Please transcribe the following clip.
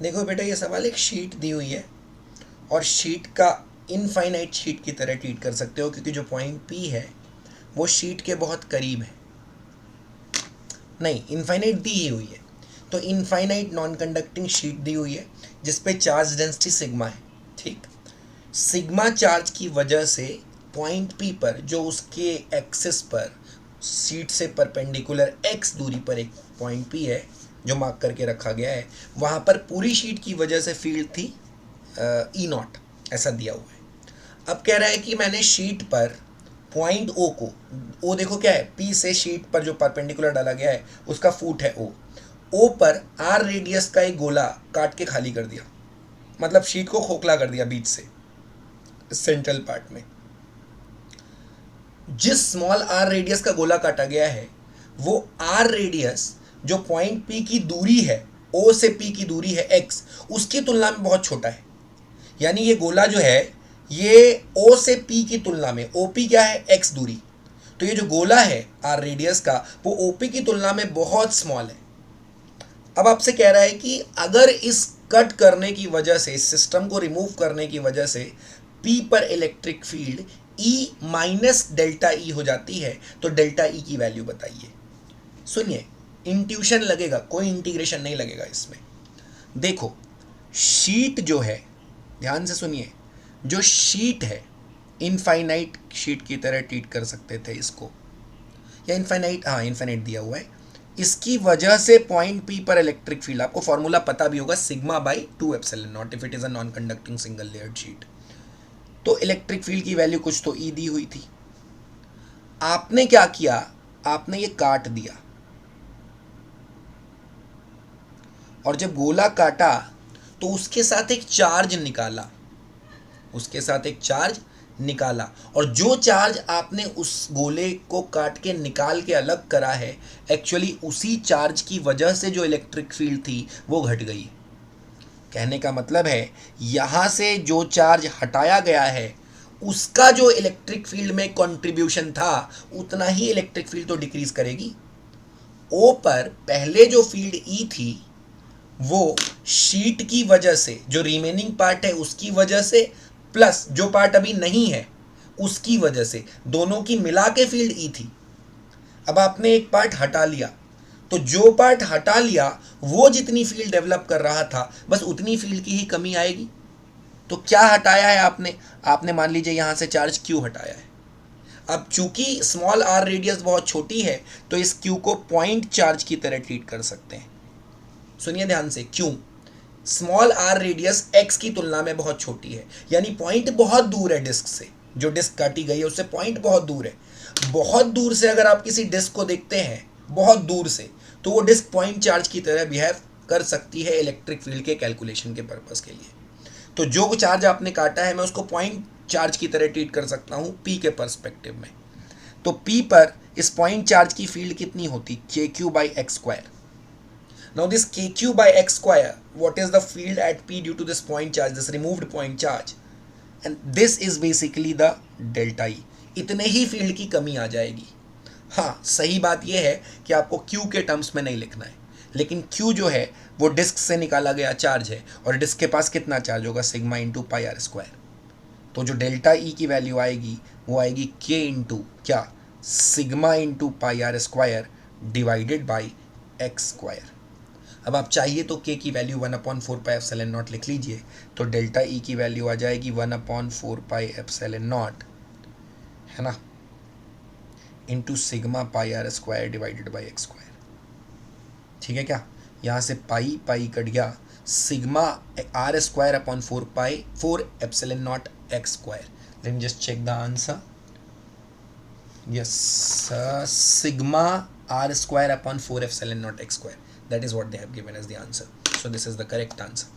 देखो बेटा, ये सवाल एक शीट दी हुई है और शीट का इनफाइनाइट शीट की तरह ट्रीट कर सकते हो, क्योंकि जो पॉइंट पी है वो शीट के बहुत करीब है। नहीं, इनफाइनाइट दी ही हुई है, तो इनफाइनाइट नॉन कंडक्टिंग शीट दी हुई है जिसपे चार्ज डेंसिटी सिग्मा है। ठीक, सिग्मा चार्ज की वजह से पॉइंट पी पर, जो उसके एक्सिस पर शीट से परपेंडिकुलर एक्स दूरी पर एक पॉइंट पी है जो मार्क करके रखा गया है, वहाँ पर पूरी शीट की वजह से फील्ड थी ई नॉट, ऐसा दिया हुआ है। अब कह रहा है कि मैंने शीट पर पॉइंट ओ को, ओ देखो क्या है, पी से शीट पर जो परपेंडिकुलर डाला गया है उसका फुट है ओ, ओ पर आर रेडियस का एक गोला काट के खाली कर दिया, मतलब शीट को खोखला कर दिया बीच से सेंट्रल पार्ट में। जिस स्मॉल आर रेडियस का गोला काटा गया है वो आर रेडियस जो पॉइंट पी की दूरी है, ओ से पी की दूरी है एक्स, उसकी तुलना में बहुत छोटा है। यानी ये गोला जो है ये ओ से पी की तुलना में, ओपी क्या है, एक्स दूरी, तो ये जो गोला है आर रेडियस का वो ओपी की तुलना में बहुत स्मॉल है। अब आपसे कह रहा है कि अगर इस कट करने की वजह से, इस सिस्टम को रिमूव करने की वजह से पी पर electric field E minus delta E हो जाती है तो डेल्टा ई की वैल्यू बताइए। सुनिए, इंट्यूशन लगेगा, कोई इंटीग्रेशन नहीं लगेगा इसमें। देखो, शीट जो है, ध्यान से सुनिए, जो शीट है इनफाइनाइट शीट की तरह ट्रीट कर सकते थे इसको, या इनफाइनाइट, हाँ इनफाइनाइट दिया हुआ है, इसकी वजह से पॉइंट पी पर इलेक्ट्रिक फील्ड, आपको फॉर्मूला पता भी होगा, sigma by 2 epsilon not if it is a non conducting single layered sheet. तो इलेक्ट्रिक फील्ड की वैल्यू कुछ तो ई दी हुई थी। आपने क्या किया, आपने ये काट दिया, और जब गोला काटा तो उसके साथ एक चार्ज निकाला, उसके साथ एक चार्ज निकाला, और जो चार्ज आपने उस गोले को काट के निकाल के अलग करा है, एक्चुअली उसी चार्ज की वजह से जो इलेक्ट्रिक फील्ड थी वो घट गई। कहने का मतलब है यहाँ से जो चार्ज हटाया गया है उसका जो इलेक्ट्रिक फील्ड में कंट्रीब्यूशन था उतना ही इलेक्ट्रिक फील्ड तो डिक्रीज करेगी। ओ पर पहले जो फील्ड ई थी वो शीट की वजह से, जो रिमेनिंग पार्ट है उसकी वजह से, प्लस जो पार्ट अभी नहीं है उसकी वजह से, दोनों की मिला के फील्ड ई थी। अब आपने एक पार्ट हटा लिया, तो जो पार्ट हटा लिया वो जितनी फील्ड डेवलप कर रहा था बस उतनी फील्ड की ही कमी आएगी। तो क्या हटाया है आपने, आपने मान लीजिए यहां से चार्ज क्यू हटाया है। अब चूंकि स्मॉल आर रेडियस बहुत छोटी है तो इस क्यू को पॉइंट चार्ज की तरह ट्रीट कर सकते हैं। सुनिए ध्यान से, क्यों, स्मॉल आर रेडियस एक्स की तुलना में बहुत छोटी है, यानी पॉइंट बहुत दूर है डिस्क से, जो डिस्क काटी गई है उससे पॉइंट बहुत दूर है। बहुत दूर से अगर आप किसी डिस्क को देखते हैं, बहुत दूर से, तो वो डिस्क पॉइंट चार्ज की तरह बिहेव कर सकती है इलेक्ट्रिक फील्ड के कैलकुलेशन के पर्पस के लिए। तो जो चार्ज आपने काटा है मैं उसको पॉइंट चार्ज की तरह ट्रीट कर सकता हूँ पी के पर्सपेक्टिव में। तो पी पर इस पॉइंट चार्ज की फील्ड कितनी होती, के Q by x square. Now this kq by x square, what is the field at p due to this point charge, this removed point charge, and this is basically the delta E. इतने ही field की कमी आ जाएगी। हाँ, सही बात यह है कि आपको q के टर्म्स में नहीं लिखना है, लेकिन q जो है वो डिस्क से निकाला गया चार्ज है, और डिस्क के पास कितना चार्ज होगा, sigma into pi r square. तो जो डेल्टा ई की वैल्यू आएगी वो आएगी k इंटू क्या, sigma into pi r square divided by x square. अब आप चाहिए तो k की वैल्यू 1/4 पाई एप्सिलॉन नॉट लिख लीजिए, तो डेल्टा ई की वैल्यू आ जाएगी 1/4 पाई एप्सिलॉन नॉट, है ना, into sigma pi r square divided by x square. ठीक है क्या, यहाँ से पाई पाई कट गया, sigma r square upon 4 epsilon naught x square. Let me just check the answer, yes, sigma r square upon 4 epsilon naught x square, that is what they have given as the answer, so this is the correct answer.